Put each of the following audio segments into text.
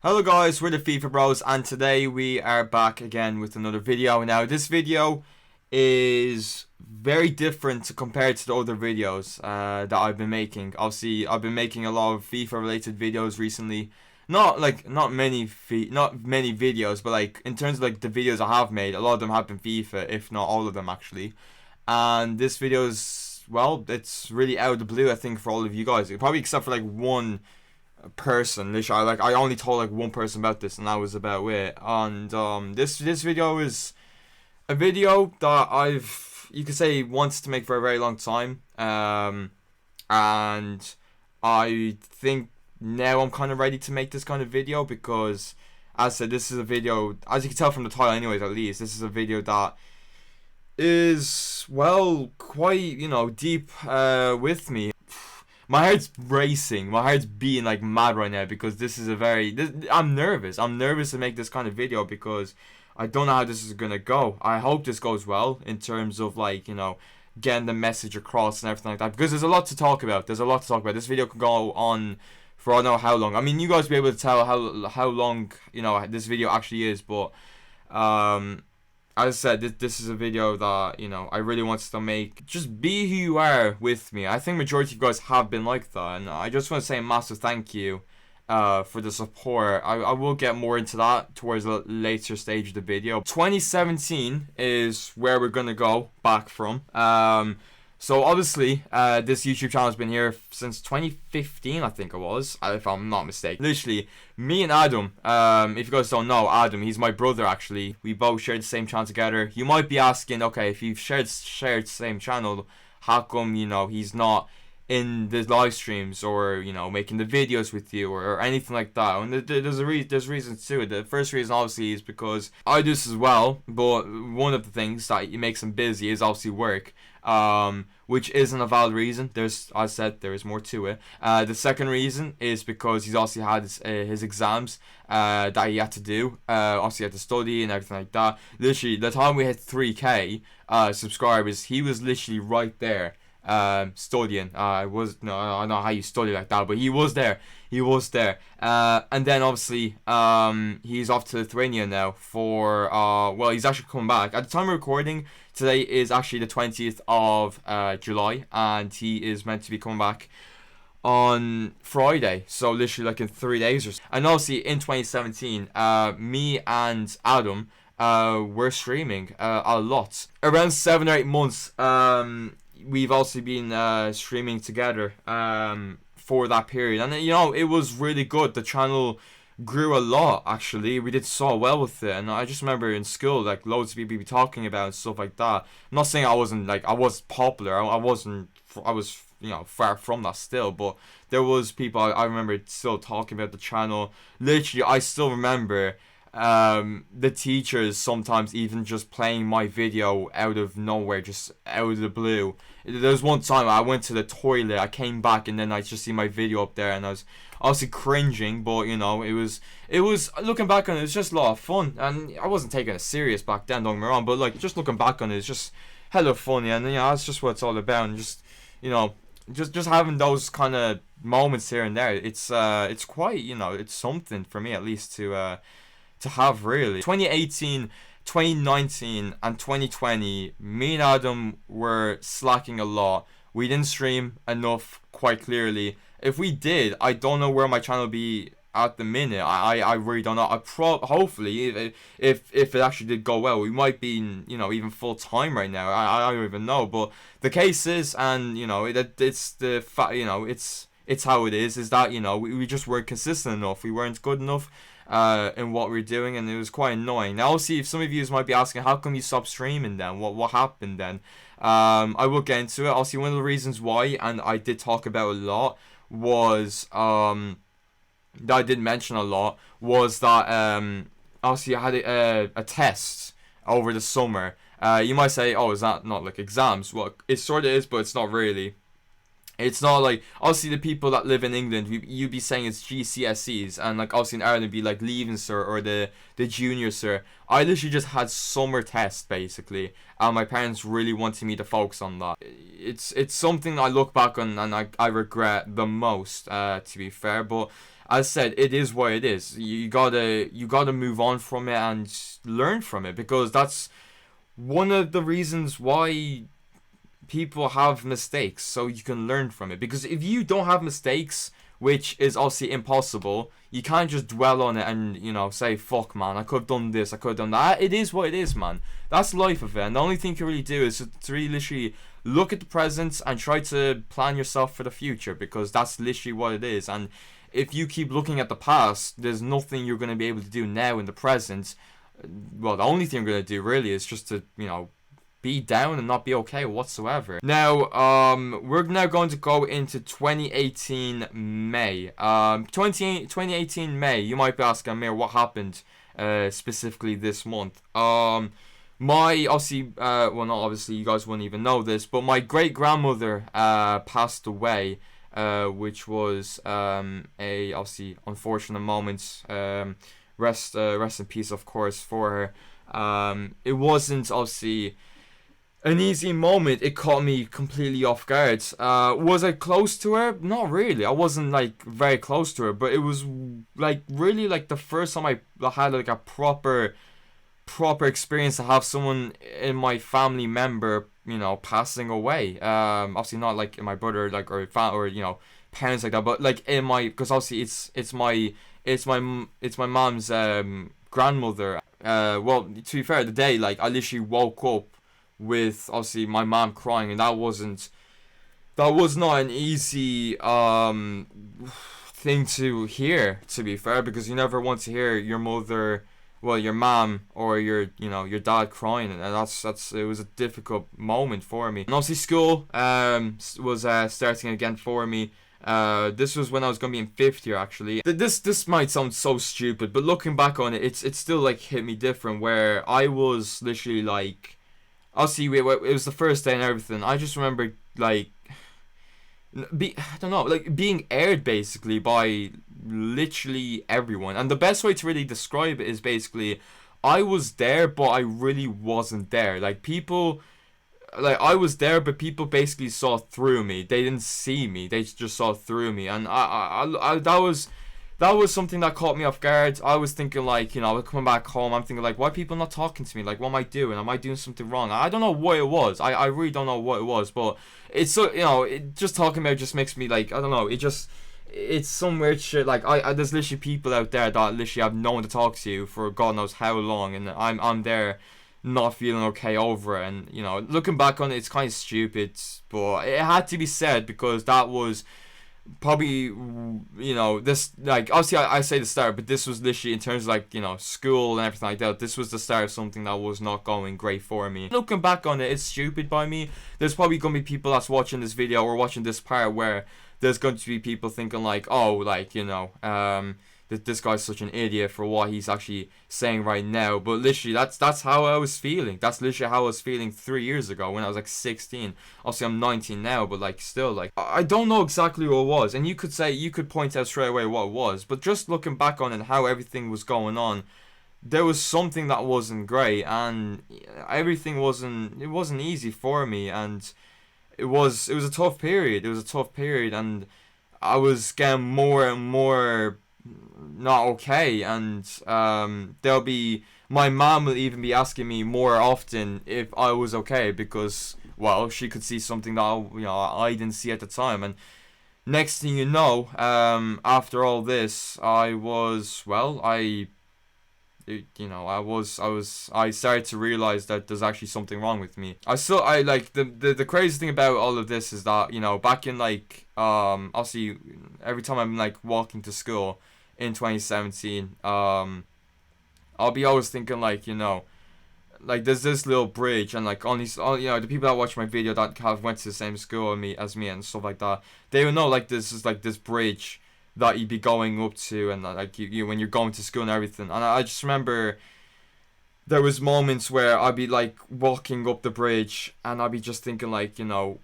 Hello guys, we're the FIFA Bros and today we are back again with another video. Now this video is very different compared to the other videos that I've been making. Obviously I've been making a lot of FIFA related videos recently. Not many videos, but like in terms of like the videos I have made, a lot of them have been FIFA, if not all of them actually. And this video is, well, it's really out of the blue I think for all of you guys. Probably except for like one person. Literally, I only told like one person about this, and that was about it. And this video is a video that you could say wants to make for a very long time. And I think now I'm kind of ready to make this kind of video because, as I said, this is a video, as you can tell from the title, anyways. At least this is a video that is, well, quite, deep with me. My heart's racing. My heart's beating like mad right now because this is I'm nervous. I'm nervous to make this kind of video because I don't know how this is gonna go. I hope this goes well in terms of like, getting the message across and everything like that. Because there's a lot to talk about. This video can go on for I don't know how long. I mean, you guys will be able to tell how long, this video actually is, but as I said, this is a video that, I really want to make. Just be who you are with me. I think majority of you guys have been like that. And I just want to say a massive thank you for the support. I will get more into that towards a later stage of the video. 2017 is where we're going to go back from. So obviously, this YouTube channel has been here since 2015, I think it was, if I'm not mistaken. Literally, me and Adam, if you guys don't know, Adam, he's my brother actually. We both shared the same channel together. You might be asking, okay, if you've shared the same channel, how come, he's not in the live streams or, making the videos with you or anything like that? And there's reasons to it. The first reason obviously is because I do this as well, but one of the things that makes him busy is obviously work. Which isn't a valid reason. As I said, there is more to it. The second reason is because he's also had his exams that he had to do. Obviously, he had to study and everything like that. Literally, the time we hit 3K subscribers, he was literally right there studying. I don't know how you study like that, but he was there. And then obviously he's off to Lithuania now for well, he's actually coming back. At the time of recording, today is actually the 20th of July, and he is meant to be coming back on Friday, so literally like in 3 days or so. And obviously in 2017, me and Adam were streaming a lot. Around 7 or 8 months, we've also been streaming together for that period, and it was really good. The channel grew a lot actually. We did so well with it, and I just remember in school like loads of people be talking about and stuff like that. I'm not saying I was popular. I was far from that still, but there was people I remember still talking about the channel. Literally, I still remember the teachers sometimes even just playing my video out of nowhere, just out of the blue. There was one time I went to the toilet, I came back, and then I just see my video up there, and I was obviously cringing, but it was looking back on it, was just a lot of fun, and I wasn't taking it serious back then, don't get me wrong, but like just looking back on it, it's just hella funny, and that's just what it's all about, and just just having those kind of moments here and there. It's quite, it's something for me at least to have, really. 2018, 2019, and 2020, me and Adam were slacking a lot. We didn't stream enough, quite clearly. If we did, I don't know where my channel would be at the minute. I really don't know. Hopefully, if it actually did go well, we might be in, even full time right now. I don't even know. But the case is, and it's the fact, it's how it is that we just weren't consistent enough. We weren't good enough in what we're doing, and it was quite annoying. Now, see, if some of you might be asking, how come you stopped streaming then? What happened then? I will get into it. I'll see one of the reasons why, and I did talk about a lot, was that I did mention a lot, was that obviously I had a test over the summer. You might say, oh, is that not like exams? Well, it sort of is, but it's not really. It's not like, obviously the people that live in England, you'd be saying it's GCSEs, and like obviously in Ireland it'd be like Leaving Cert or the Junior Cert. I literally just had summer tests basically, and my parents really wanted me to focus on that. It's something I look back on and I regret the most, to be fair, but as I said, it is what it is. You gotta move on from it and learn from it, because that's one of the reasons why people have mistakes, so you can learn from it. Because if you don't have mistakes, which is obviously impossible, you can't just dwell on it and, say, fuck, man, I could have done this, I could have done that. It is what it is, man. That's life of it. And the only thing you can really do is to really literally look at the present and try to plan yourself for the future, because that's literally what it is. And if you keep looking at the past, there's nothing you're going to be able to do now in the present. Well, the only thing you're going to do really is just to, be down and not be okay whatsoever. Now, we're now going to go into 2018 May. 2018 May, you might be asking, Amir, what happened specifically this month? Obviously, well, not obviously, you guys wouldn't even know this, but my great-grandmother passed away, which was a, obviously, unfortunate moment. Rest in peace, of course, for her. It wasn't, obviously, an easy moment. It caught me completely off guard. Was I close to her? Not really. I wasn't like very close to her, but it was like really like the first time I had like a proper experience to have someone in my family member, passing away. Obviously not like in my brother, like, or parents like that, but like in my, because obviously it's my mom's grandmother. Well, to be fair, the day, like, I literally woke up with obviously my mom crying, and that was not an easy thing to hear, to be fair, because you never want to hear your mother, well, your mom or your dad crying, and it was a difficult moment for me. And obviously school was starting again for me. This was when I was gonna be in 5th year, actually. This might sound so stupid, but looking back on it, it's still like hit me different, where I was literally like, obviously, it was the first day and everything. I just remember, like, I don't know, like, being aired, basically, by literally everyone. And the best way to really describe it is basically, I was there, but I really wasn't there. Like, people, like, I was there, but people basically saw through me. They didn't see me. They just saw through me. And that was something that caught me off guard. I was thinking, like, coming back home, I'm thinking, like, why are people not talking to me? Like, what am I doing? Am I doing something wrong? I don't know what it was. I really don't know what it was. But it's so, just talking about it just makes me, like, I don't know. It's some weird shit. Like, there's literally people out there that literally have no one to talk to for God knows how long. And I'm there not feeling okay over it. And, looking back on it, it's kind of stupid. But it had to be said, because that was probably, this, like, obviously I say the start, but this was literally, in terms of, like, school and everything like that, this was the start of something that was not going great for me. Looking back on it, it's stupid by me. There's probably gonna be people that's watching this video or watching this part where there's going to be people thinking, like, oh, like, that this guy's such an idiot for what he's actually saying right now. But literally, that's how I was feeling. That's literally how I was feeling 3 years ago when I was like 16. Obviously, I'm 19 now, but like still, like, I don't know exactly what it was. And you could point out straight away what it was. But just looking back on it and how everything was going on, there was something that wasn't great, and everything wasn't easy for me, and it was a tough period. It was a tough period, and I was getting more and more not okay, and my mom will even be asking me more often if I was okay, because, well, she could see something that I didn't see at the time. And next thing you know, after all this, I started to realize that there's actually something wrong with me. I like the crazy thing about all of this is that, back in, like, obviously every time I'm like walking to school in 2017, I'll be always thinking, like, like, there's this little bridge, and like the people that watch my video that have went to the same school as me and stuff like that, they will know, like, this is like this bridge that you'd be going up to, and like you when you're going to school and everything. And I just remember there was moments where I'd be like walking up the bridge, and I'd be just thinking, like, am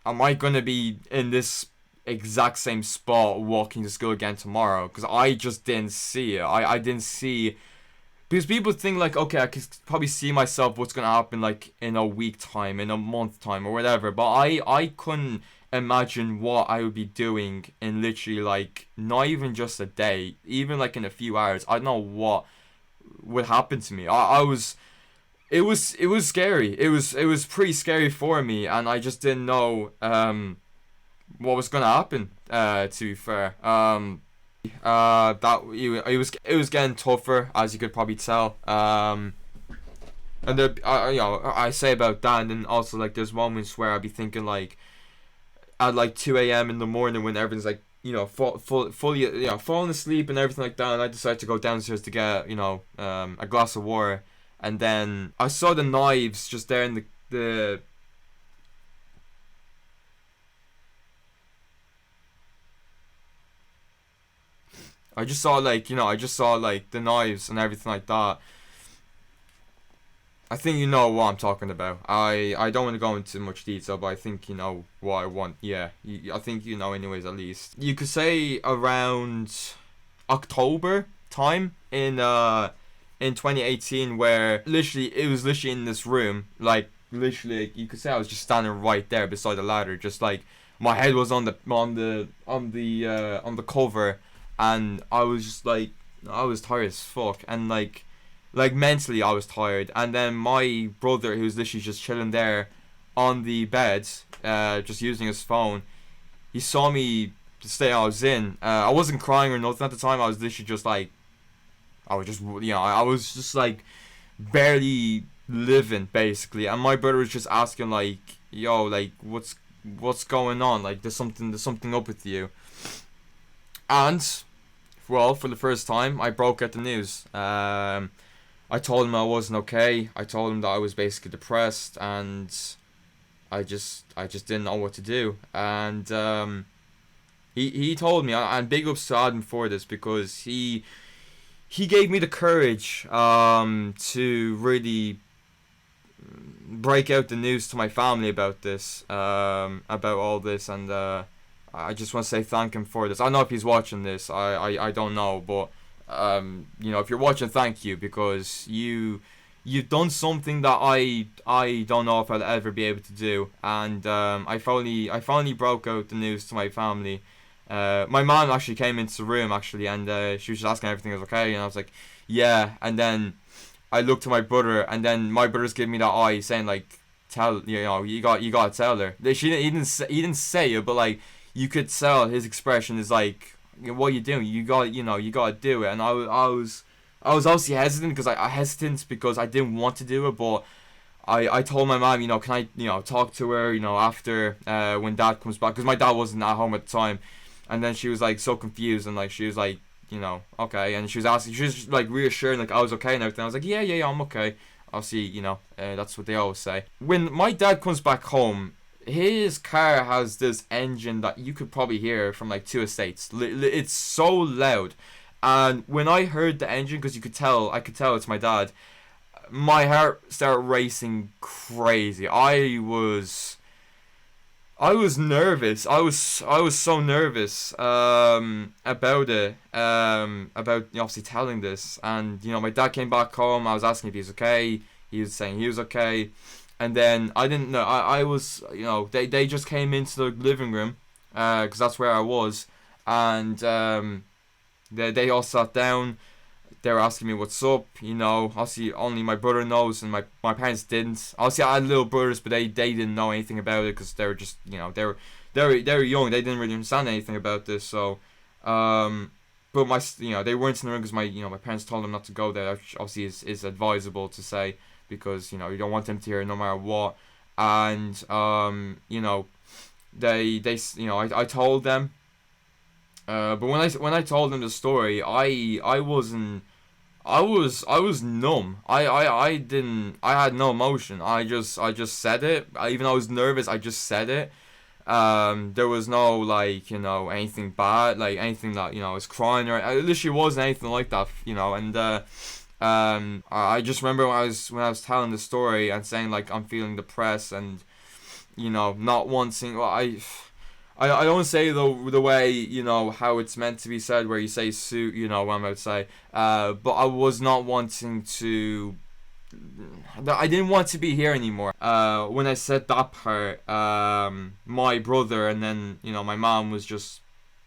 I gonna be in this exact same spot walking to school again tomorrow? Because I just didn't see it. I didn't see, because people think, like, okay, I can probably see myself what's gonna happen, like, in a week time, in a month time, or whatever. But I couldn't imagine what I would be doing in literally like not even just a day, even like in a few hours. I don't know what would happen to me. I was it was scary. It was pretty scary for me, and I just didn't know what was gonna happen. To be fair, that it was getting tougher, as you could probably tell. And there, I say about that, and then also like there's moments where I'd be thinking like at like 2 a.m. in the morning when everything's like fully falling asleep and everything like that, and I decided to go downstairs to get a glass of water, and then I saw the knives just there in the I just saw like the knives and everything like that. I think you know what I'm talking about. I don't want to go into much detail, but I think you know what I want. Yeah, I think you know anyways, at least. You could say around October time in 2018, where literally it was literally in this room, like literally you could say I was just standing right there beside the ladder, just like my head was on the cover, and I was just like I was tired as fuck, and like mentally I was tired. And then my brother, who was literally just chilling there on the bed, just using his phone, he saw me the state I was in. I wasn't crying or nothing at the time. I was literally just like I was just I was just like barely living basically. And my brother was just asking like, yo, like what's going on, like there's something up with you. And well, for the first time I broke out the news. I told him I wasn't okay. I told him that I was basically depressed, and I just didn't know what to do. And he told me, and big ups to Adam for this, because he gave me the courage to really break out the news to my family about this, about all this. And I just want to say thank him for this. I don't know if he's watching this. I don't know, but if you're watching, thank you, because you've done something that I don't know if I'll ever be able to do. And I finally broke out the news to my family. My mom actually came into the room actually, and she was just asking if everything was okay, and I was like, yeah. And then I looked to my brother, and then my brother's giving me that eye, saying like, tell you gotta tell her. He didn't say it, but like you could tell his expression is like, what are you doing? You gotta do it. And I was obviously hesitant, because I hesitant because I didn't want to do it, but I told my mom, can I talk to her after when dad comes back, because my dad wasn't at home at the time. And then she was like so confused, and like she was like, okay. And she was like reassuring like I was okay and everything. I was like, yeah, I'm okay. Obviously, that's what they always say. When my dad comes back home, his car has this engine that you could probably hear from like two estates. It's so loud. And when I heard the engine, because I could tell it's my dad, my heart started racing crazy. I was nervous. I was so nervous about it, about obviously telling this. And my dad came back home. I was asking if he was okay. He was saying he was okay. And then I didn't know. I was they just came into the living room, because that's where I was. And they all sat down. They were asking me what's up. Obviously only my brother knows, and my parents didn't. Obviously I had little brothers, but they didn't know anything about it, because they were just they were young. They didn't really understand anything about this. So but they weren't in the room, because my parents told them not to go there, which obviously is advisable to say, because you don't want them to hear no matter what. And I told them. But when I told them the story, I was numb. I didn't, I had no emotion. I just said it. Even though I was nervous, I just said it. There was no like anything bad, like anything that I was crying, or it literally wasn't anything like that. And I just remember when I was telling the story and saying like I'm feeling depressed, and not wanting. Well, I don't say the way how it's meant to be said, where you say suit, what I'm about to say. But I was not wanting to I didn't want to be here anymore. When I said that part, my brother and then my mom was just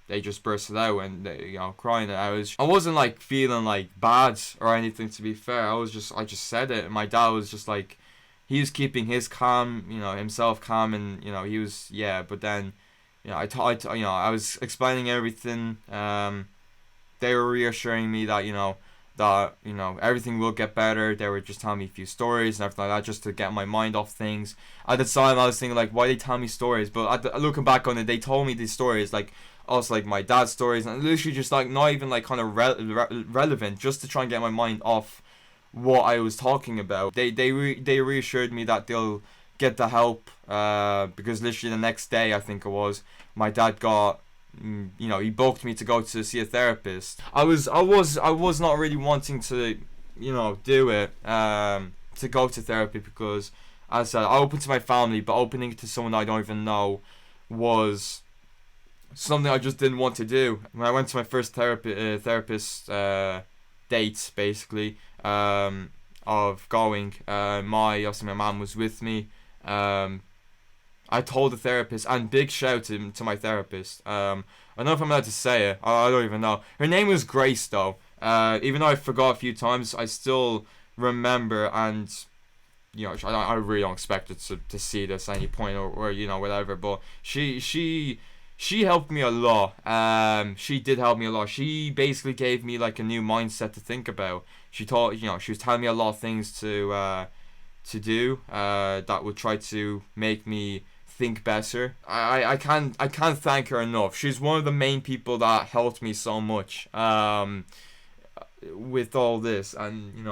they just bursted out and they, crying. I wasn't like feeling like bad or anything. To be fair, I just said it. And my dad was just like, he was keeping his calm, himself calm, and he was But then, I was explaining everything. They were reassuring me that everything will get better. They were just telling me a few stories and everything like that just to get my mind off things. At the time I was thinking like, why they tell me stories? But looking back on it, they told me these stories like also like my dad's stories, and literally just like not even like kind of relevant, just to try and get my mind off what I was talking about. They reassured me that they'll get the help, because literally the next day I think it was, my dad got he booked me to go to see a therapist. I was not really wanting to do it, to go to therapy, because as I said, I opened to my family, but opening it to someone I don't even know was something I just didn't want to do. When I went to my first therapist date, basically, of going, obviously my mom was with me. I told the therapist, and big shout to my therapist. I don't know if I'm allowed to say it. I don't even know. Her name was Grace, though. Even though I forgot a few times, I still remember, and I really don't expect it to see this at any point, or whatever. But she helped me a lot. She did help me a lot. She basically gave me like a new mindset to think about. She was telling me a lot of things to do, that would try to make me think better. I can't thank her enough. She's one of the main people that helped me so much, with all this. And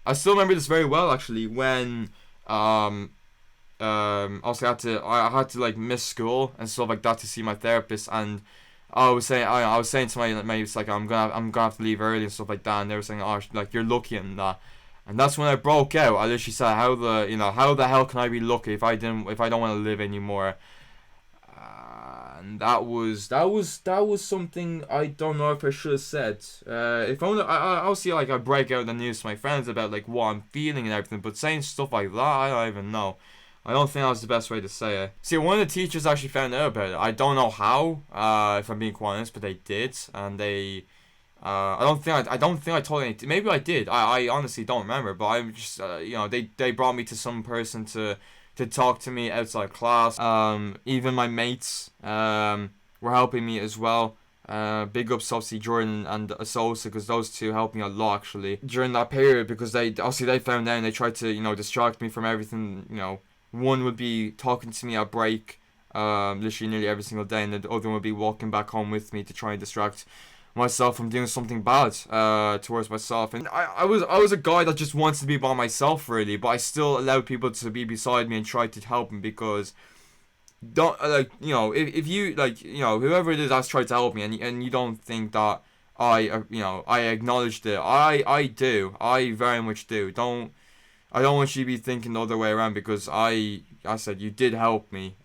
I still remember this very well, actually, when also I had to like miss school and stuff like that to see my therapist. And I was saying to my mates like, I'm gonna have to leave early and stuff like that, and they were saying, oh, like, you're lucky and that. And that's when I broke out. I literally said, how the hell can I be lucky if I don't want to live anymore? And that was something I don't know if I should have said. If only I'll see, like, I break out the news to my friends about like what I'm feeling and everything, but saying stuff like that, I don't even know. I don't think that was the best way to say it. See, one of the teachers actually found out about it. I don't know how, if I'm being quite honest, but they did, and they. I don't think I told anything. Maybe I did. I honestly don't remember. But I'm just they brought me to some person to talk to me outside class. Even my mates were helping me as well. Big ups obviously Jordan and Sosa, because those two helped me a lot actually during that period, because they found out and they tried to distract me from everything. One would be talking to me at break, literally nearly every single day, and the other one would be walking back home with me to try and distract myself from doing something bad towards myself. And I was a guy that just wants to be by myself, really, but I still allowed people to be beside me and try to help me, because don't if you whoever it is that's tried to help me, and you don't think that I acknowledged it. I do. I very much do. I don't want you to be thinking the other way around, because I said you did help me.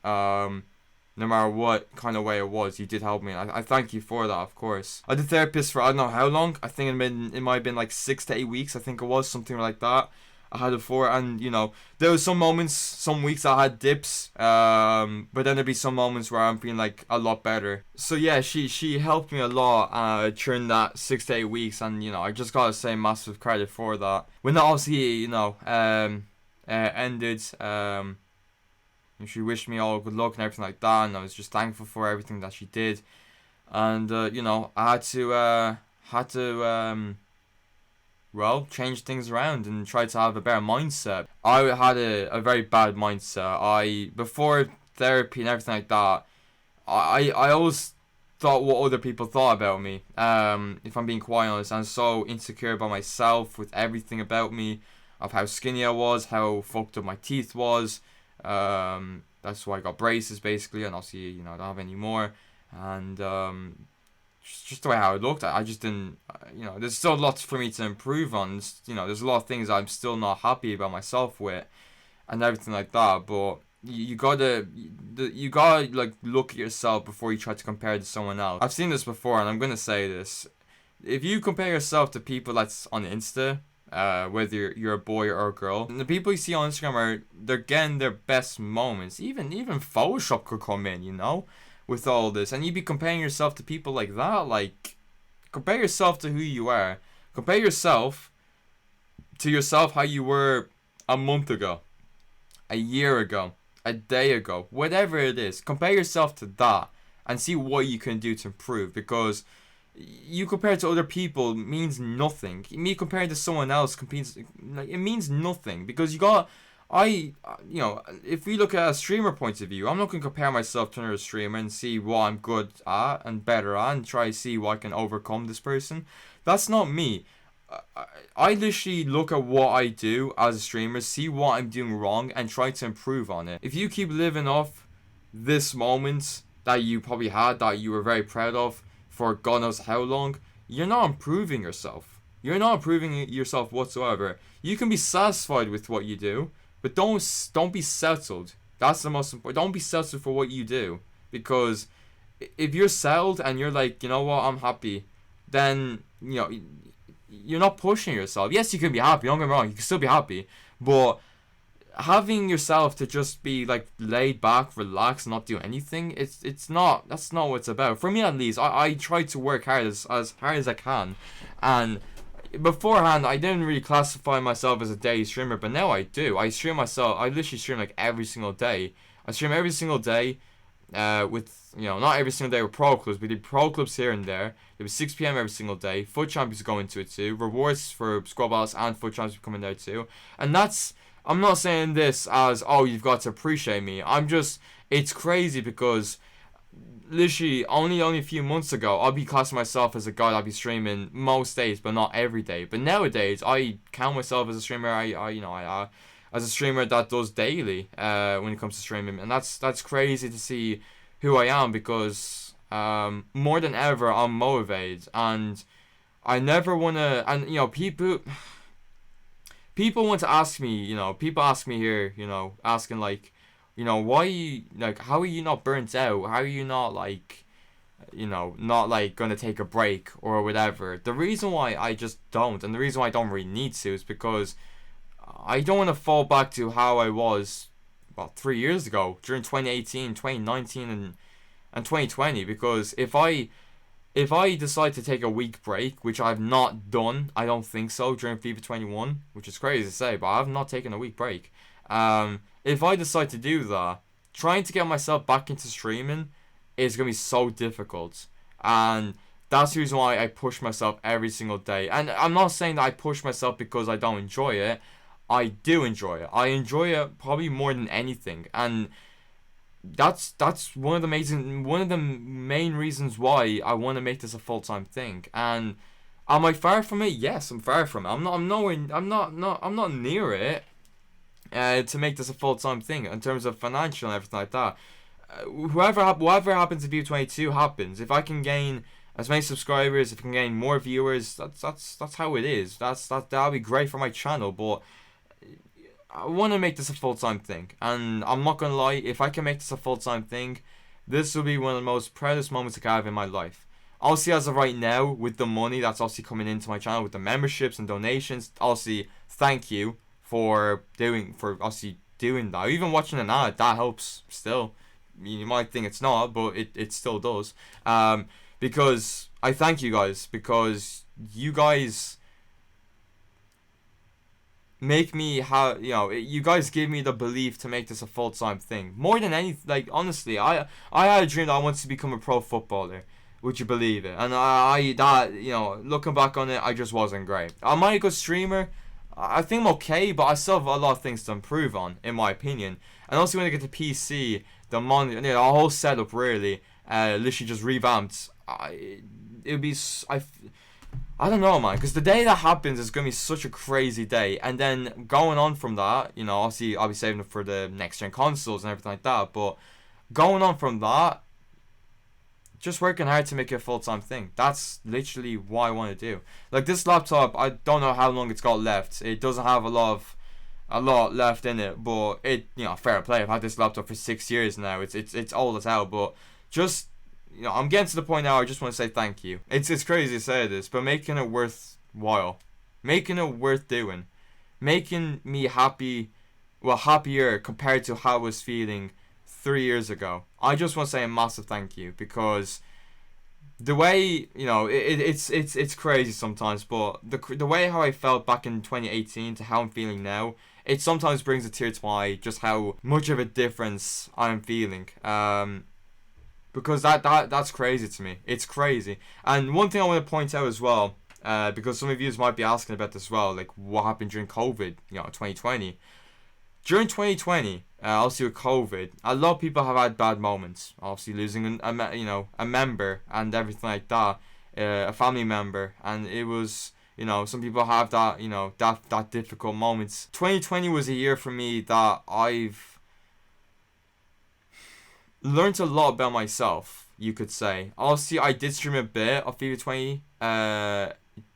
No matter what kind of way it was, you did help me. I thank you for that, of course. I did therapist for I don't know how long. I think it might have been like 6 to 8 weeks. I think it was something like that. I had it for, and there was some moments, some weeks I had dips, but then there'd be some moments where I'm feeling like a lot better. So yeah, she helped me a lot during that 6 to 8 weeks, and I just gotta say massive credit for that. When that obviously ended, she wished me all good luck and everything like that, and I was just thankful for everything that she did. And I had to well, change things around and try to have a better mindset. I had a very bad mindset. Before therapy and everything like that, I always thought what other people thought about me, if I'm being quite honest. I'm so insecure about myself, with everything about me, of how skinny I was, how fucked up my teeth was. That's why I got braces, basically, and obviously, I don't have any more. And just the way how it looked, I just didn't, there's still lots for me to improve on. There's a lot of things I'm still not happy about myself with, and everything like that. But you gotta like look at yourself before you try to compare to someone else. I've seen this before, and I'm gonna say this: if you compare yourself to people that's on Insta, whether you're a boy or a girl. And the people you see on Instagram they're getting their best moments. Even Photoshop could come in, with all this, and you'd be comparing yourself to people like that. Like, compare yourself to who you are. Compare yourself to yourself how you were a month ago, a year ago, a day ago, whatever it is. Compare yourself to that and see what you can do to improve, because you compare to other people means nothing. Me comparing to someone else it means nothing, because if we look at a streamer point of view, I'm not going to compare myself to another streamer and see what I'm good at and better at and try to see what I can overcome this person. That's not me. I literally look at what I do as a streamer, see what I'm doing wrong, and try to improve on it. If you keep living off this moment that you probably had, that you were very proud of for God knows how long, you're not improving yourself. You're not improving yourself whatsoever. You can be satisfied with what you do, but don't be settled. That's the most important. Don't be settled for what you do, because if you're settled and you're like, you know what, I'm happy, then you're not pushing yourself. Yes, you can be happy. Don't get me wrong. You can still be happy, but having yourself to just be like laid back, relaxed, not do anything, that's not what it's about. For me, at least, I try to work hard as hard as I can, and beforehand I didn't really classify myself as a daily streamer, but now I do. I literally stream like every single day. I stream every single day, with not every single day with pro clubs. We did pro clubs here and there. It was 6 p.m. every single day. Foot champions go into it too. Rewards for squad battles and foot champions come in there too. And I'm not saying this as, oh, you've got to appreciate me. It's crazy because literally only a few months ago, I'll be classing myself as a guy that'll be streaming most days, but not every day. But nowadays, I count myself as a streamer. As a streamer that does daily, when it comes to streaming, and that's crazy to see who I am, because more than ever I'm motivated, and I never wanna. And people want to ask me, people ask me here, asking like, why you, like, how are you not burnt out? How are you not like, not like gonna take a break or whatever? The reason why I just don't, and the reason why I don't really need to, is because I don't want to fall back to how I was about 3 years ago, during 2018, 2019, and 2020. Because if I decide to take a week break, which I've not done, I don't think so, during FIFA 21, which is crazy to say, but I have not taken a week break. If I decide to do that, trying to get myself back into streaming is going to be so difficult. And that's the reason why I push myself every single day. And I'm not saying that I push myself because I don't enjoy it. I do enjoy it. I enjoy it probably more than anything. And that's one of the main reasons why I want to make this a full-time thing. And am I far from it? Yes, I'm far from it. I'm not near it, to make this a full-time thing in terms of financial and everything like that. Whatever happens in V22 happens. If I can gain as many subscribers, if I can gain more viewers, that's how it is. That'll be great for my channel. But I want to make this a full-time thing, and I'm not gonna lie, if I can make this a full-time thing, this will be one of the most proudest moments I can have in my life. Obviously, as of right now, with the money that's obviously coming into my channel, with the memberships and donations, obviously, thank you for obviously doing that. Even watching an ad, that helps still. You might think it's not, but it still does. Because I thank you guys, because you guys make me you guys give me the belief to make this a full-time thing. More than anything, like, honestly, I had a dream that I wanted to become a pro footballer. Would you believe it? And looking back on it, I just wasn't great. Am I a good streamer? I think I'm okay, but I still have a lot of things to improve on, in my opinion. And also, when I get to PC, the whole setup really, literally just revamped. I don't know, man, because the day that happens is going to be such a crazy day. And then going on from that, obviously I'll be saving it for the next gen consoles and everything like that. But going on from that, just working hard to make it a full-time thing. That's literally what I want to do. Like, this laptop, I don't know how long it's got left. It doesn't have a lot left in it. But fair play. I've had this laptop for 6 years now. It's old as hell. But just, I'm getting to the point now. I just want to say thank you. It's crazy to say this, but making it worthwhile. making it worth doing, making me happy, well, happier compared to how I was feeling 3 years ago. I just want to say a massive thank you, because the way, it's crazy sometimes, but the way how I felt back in 2018 to how I'm feeling now, it sometimes brings a tear to my eye, just how much of a difference I'm feeling. Because that's crazy to me. It's crazy. And one thing I want to point out as well, because some of you might be asking about this as well, like what happened during COVID, 2020. During 2020, obviously with COVID, a lot of people have had bad moments. Obviously losing a member and everything like that, a family member, and it was, some people have that, that difficult moments. 2020 was a year for me that I've learned a lot about myself, you could say. Obviously, I did stream a bit of FIFA 20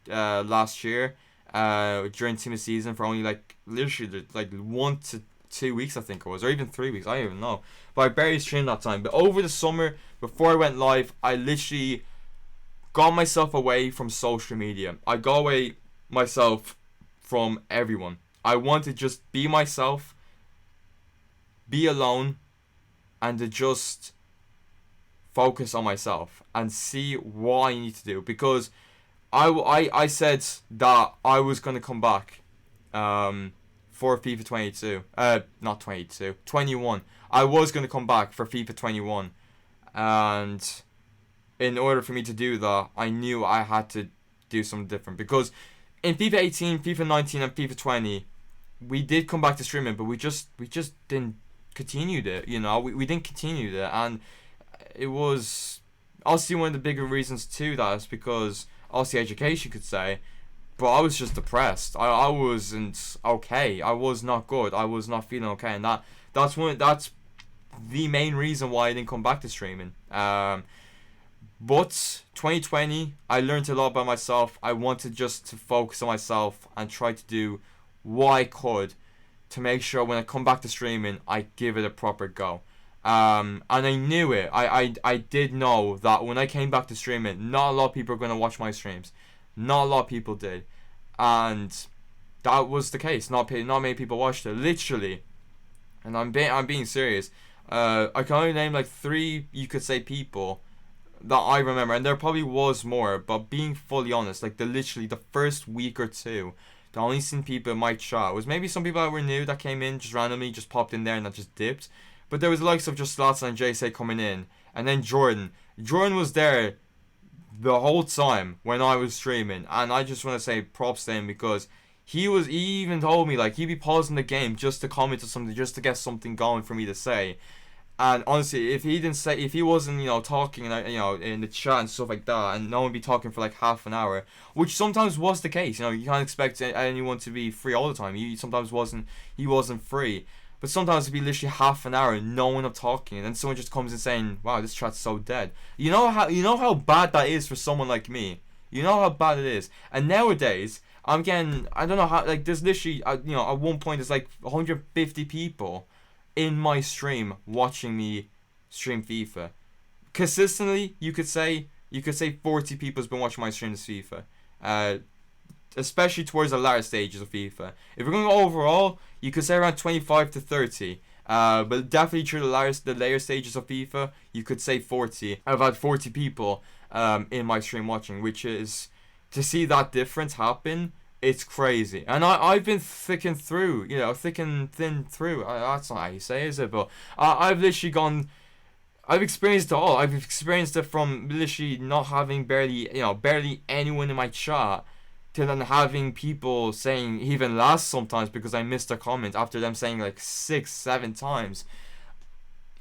last year during team of season for only literally 1 to 2 weeks, I think it was, or even 3 weeks, I don't even know. But I barely streamed that time. But over the summer, before I went live, I literally got myself away from social media. I got away myself from everyone. I want to just be myself, be alone, and to just focus on myself and see what I need to do, because I said that I was going to come back for FIFA 22. Not 22, 21. I was going to come back for FIFA 21. And in order for me to do that, I knew I had to do something different. Because in FIFA 18, FIFA 19, and FIFA 20, we did come back to streaming, but we just didn't continue it. We didn't continue it. And it was obviously one of the bigger reasons to that is because obviously education, could say, but I was just depressed. I wasn't okay. I was not good. I was not feeling okay, and that's the main reason why I didn't come back to streaming. But 2020, I learned a lot about myself. I wanted just to focus on myself and try to do what I could to make sure when I come back to streaming, I give it a proper go. And I knew it. I did know that when I came back to streaming, not a lot of people are going to watch my streams. Not a lot of people did. And that was the case. Not many people watched it. Literally. And I'm being serious. I can only name 3, you could say, people that I remember. And there probably was more. But being fully honest, literally the first week or two, the only seen people in my chat was maybe some people that were new that came in just randomly, just popped in there and that just dipped. But there was the likes of just Slats and JSA coming in. And then Jordan. Jordan was there the whole time when I was streaming. And I just want to say props to him, because he even told me he'd be pausing the game just to comment on something, just to get something going for me to say. And honestly, if he wasn't, talking, in the chat and stuff like that, and no one be talking for half an hour, which sometimes was the case. You can't expect anyone to be free all the time. He wasn't free. But sometimes it'd be literally half an hour, no one up talking, and then someone just comes in saying, "Wow, this chat's so dead." You know how bad that is for someone like me. You know how bad it is. And nowadays, I'm getting, I don't know how, there's literally, at one point there's 150 people in my stream watching me stream FIFA. Consistently, you could say 40 people has been watching my stream this FIFA. Especially towards the latter stages of FIFA. If we're going overall, you could say around 25 to 30. But definitely through the later stages of FIFA, you could say 40. I've had 40 people in my stream watching, which is, to see that difference happen, it's crazy. And I've been thick and thin through. That's not how you say, is it? But I've literally I've experienced it all. I've experienced it from literally not having barely anyone in my chat, to then having people saying even last sometimes because I missed a comment after them saying 6-7 times.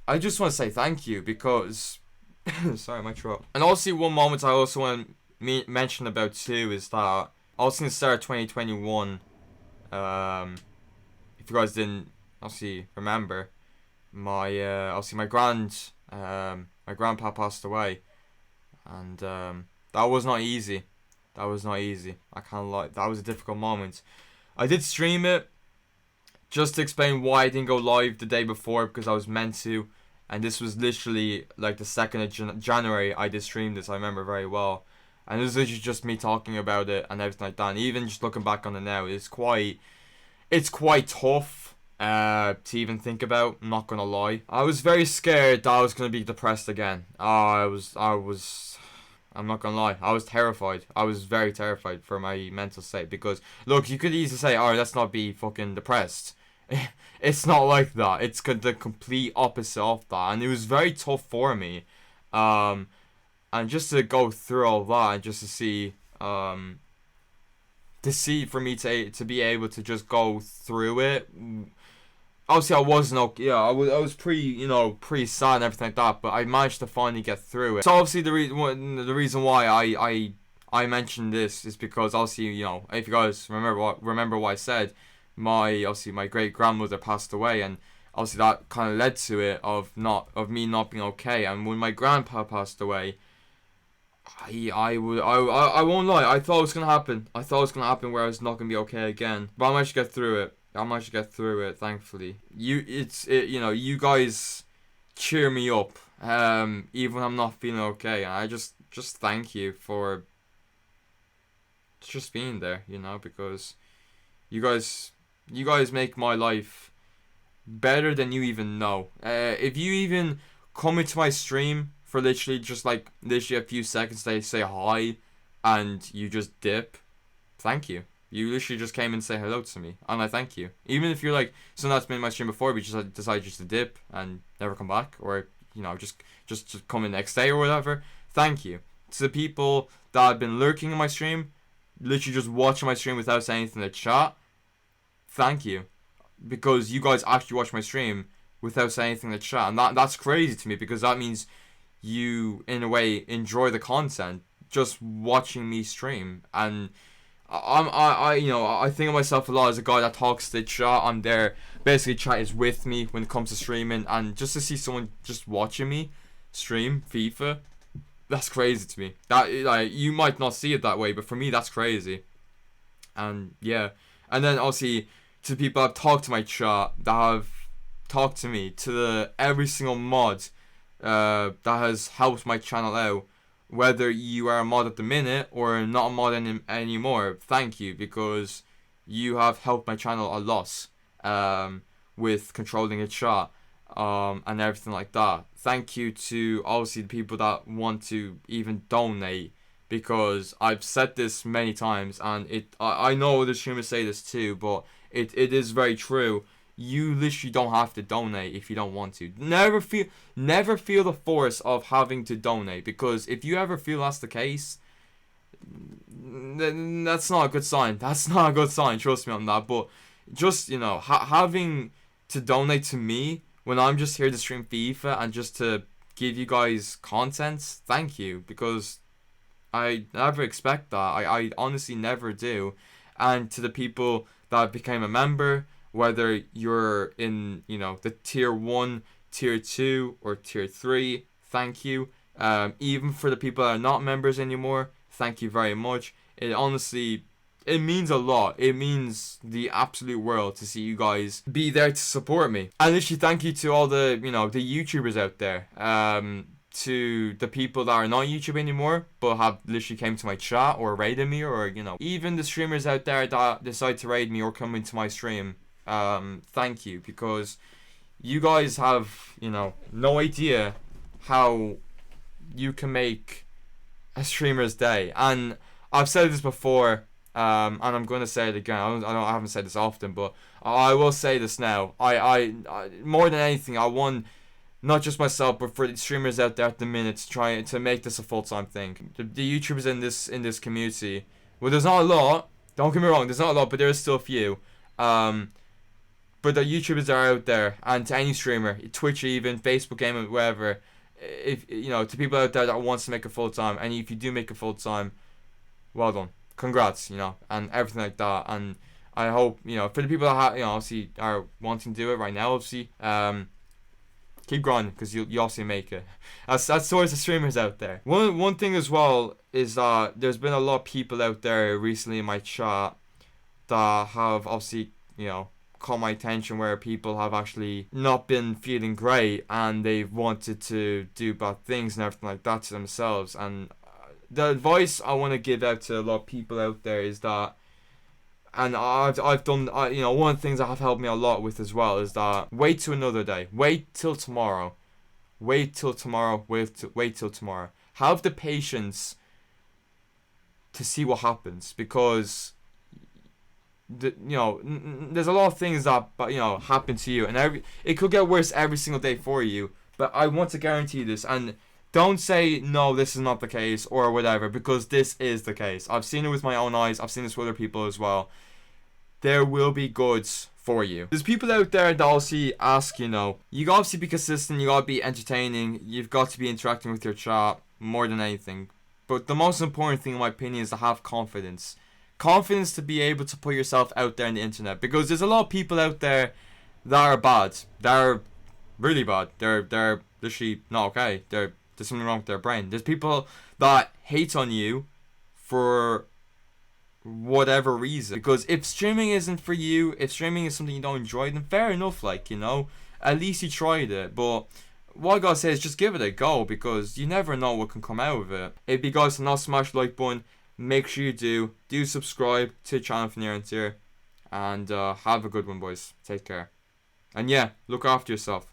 I just want to say thank you, because sorry, my throat. And also one moment I also want to mention about too is that also in the start of 2021, if you guys didn't obviously remember, my grandpa passed away, and that was not easy. That was not easy. I can't lie. That was a difficult moment. I did stream it just to explain why I didn't go live the day before, because I was meant to. And this was literally the 2nd of January I did stream this. I remember very well. And this is literally just me talking about it and everything like that. And even just looking back on it now, it's quite tough to even think about. I'm not gonna lie. I was very scared that I was gonna be depressed again. I'm not gonna lie. I was terrified. I was very terrified for my mental state because look, you could easily say, "Oh, let's not be fucking depressed." It's not like that. It's the complete opposite of that, and it was very tough for me. Um, and just to go through all that, and just to see for me to be able to just go through it. Obviously, I wasn't okay. Yeah, I was pretty pretty sad and everything like that. But I managed to finally get through it. So obviously the reason why I mentioned this is because obviously if you guys remember what I said, my great grandmother passed away, and obviously that kind of led to it of me not being okay. And when my grandpa passed away, I won't lie. I thought it was gonna happen. I thought it was gonna happen where I was not gonna be okay again. But I managed to get through it. Thankfully. You guys cheer me up. Even when I'm not feeling okay. And I just thank you for just being there. Because you guys make my life better than you even know. If you even come into my stream for literally a few seconds, they say hi, and you just dip. Thank you. You literally just came and say hello to me, and I thank you. Even if you're like someone that's been in my stream before, but just decide just to dip and never come back, or just come in next day or whatever. Thank you to the people that have been lurking in my stream, literally just watching my stream without saying anything in the chat. Thank you, because you guys actually watch my stream without saying anything in the chat, and that's crazy to me because that means you in a way enjoy the content just watching me stream. And I think of myself a lot as a guy that talks to the chat. I'm there, basically chat is with me when it comes to streaming, and just to see someone just watching me stream FIFA, that's crazy to me. That you might not see it that way, but for me that's crazy. And yeah, and then obviously to the people I've talked to my chat that have talked to me, to every single mod that has helped my channel out, whether you are a mod at the minute or not a mod anymore. Thank you, because you have helped my channel a lot with controlling a chat and everything like that. Thank you to obviously the people that want to even donate, because I've said this many times, and I know the streamers say this too, but it is very true. You literally don't have to donate if you don't want to. Never feel the force of having to donate, because if you ever feel that's the case, then that's not a good sign. That's not a good sign. Trust me on that. But just having to donate to me when I'm just here to stream FIFA and just to give you guys content, thank you, because I never expect that. I honestly never do. And to the people that became a member, whether you're in the tier 1, tier 2, or tier 3, thank you. Even for the people that are not members anymore, thank you very much. It means a lot. It means the absolute world to see you guys be there to support me. And literally thank you to all the the YouTubers out there. To the people that are not YouTube anymore but have literally came to my chat or raided me, or even the streamers out there that decide to raid me or come into my stream. Thank you, because you guys have no idea how you can make a streamer's day. And I've said this before, and I'm going to say it again. I haven't said this often, but I will say this now. I more than anything, I want not just myself, but for the streamers out there at the minute to try to make this a full-time thing. The YouTubers in this community, well, there's not a lot. Don't get me wrong, there's not a lot, but there is still a few. But the YouTubers are out there, and to any streamer, Twitch, even Facebook gaming, whatever, if to people out there that wants to make it full time, and if you do make it full time, well done, congrats, and everything like that. And I hope for the people that obviously are wanting to do it right now, obviously, keep grinding, because you obviously make it. That's towards the streamers out there. One thing as well is that there's been a lot of people out there recently in my chat that have obviously caught my attention, where people have actually not been feeling great and they've wanted to do bad things and everything like that to themselves. And the advice I want to give out to a lot of people out there is that, and I've done, you know, one of the things that have helped me a lot with as well is that wait till another day, wait till tomorrow, wait till tomorrow, wait till tomorrow. Have the patience to see what happens, because you know, there's a lot of things that, you know, happen to you, and it could get worse every single day for you. But I want to guarantee you this, and don't say no, this is not the case or whatever, because this is the case. I've seen it with my own eyes. I've seen this with other people as well. There will be goods for you. There's people out there that obviously ask, you know, you gotta obviously be consistent, you gotta be entertaining, you've got to be interacting with your chat more than anything. But the most important thing, in my opinion, is to have confidence. Confidence to be able to put yourself out there on the internet, because there's a lot of people out there that are bad. They're really bad. They're literally not okay. There's something wrong with their brain. There's people that hate on you for whatever reason. Because if streaming isn't for you, if streaming is something you don't enjoy, then fair enough, like, you know, at least you tried it. But what I gotta say is just give it a go, because you never know what can come out of it. If you guys have not smashed the like button, make sure you do subscribe to the channel from near and here, and have a good one, boys. Take care, and yeah, look after yourself.